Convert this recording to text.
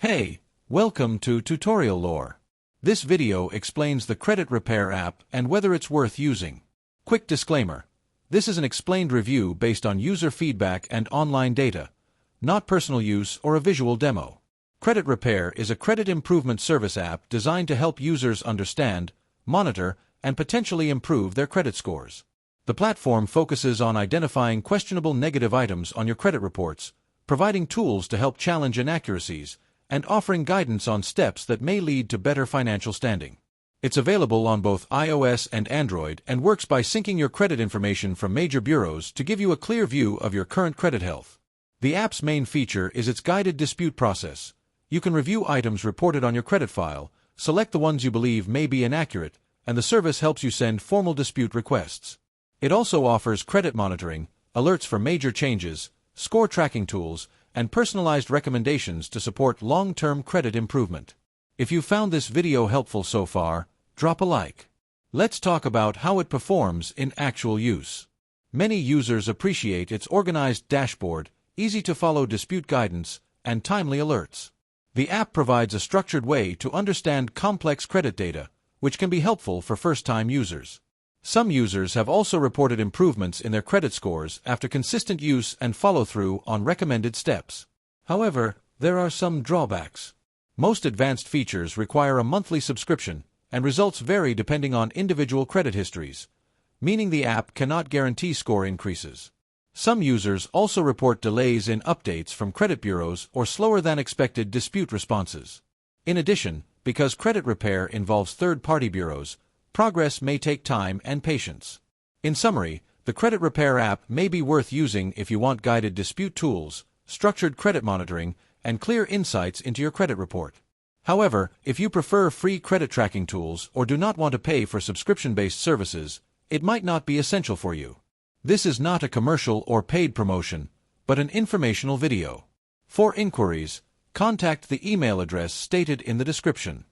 Hey, welcome to Tutorial Lore. This video explains the Creditrepair app and whether it's worth using. Quick disclaimer. This is an explained review based on user feedback and online data, not personal use or a visual demo. Creditrepair is a credit improvement service app designed to help users understand, monitor, and potentially improve their credit scores. The platform focuses on identifying questionable negative items on your credit reports, providing tools to help challenge inaccuracies, and offering guidance on steps that may lead to better financial standing. It's available on both iOS and Android and works by syncing your credit information from major bureaus to give you a clear view of your current credit health. The app's main feature is its guided dispute process. You can review items reported on your credit file, select the ones you believe may be inaccurate, and the service helps you send formal dispute requests. It also offers credit monitoring, alerts for major changes, score tracking tools, and personalized recommendations to support long-term credit improvement. If you found this video helpful so far, drop a like. Let's talk about how it performs in actual use. Many users appreciate its organized dashboard, easy-to-follow dispute guidance, and timely alerts. The app provides a structured way to understand complex credit data, which can be helpful for first-time users. Some users have also reported improvements in their credit scores after consistent use and follow-through on recommended steps. However, there are some drawbacks. Most advanced features require a monthly subscription, and results vary depending on individual credit histories, meaning the app cannot guarantee score increases. Some users also report delays in updates from credit bureaus or slower than expected dispute responses. In addition, because Creditrepair involves third-party bureaus, progress may take time and patience. In summary, the Creditrepair app may be worth using if you want guided dispute tools, structured credit monitoring, and clear insights into your credit report. However, if you prefer free credit tracking tools or do not want to pay for subscription-based services, it might not be essential for you. This is not a commercial or paid promotion, but an informational video. For inquiries, contact the email address stated in the description.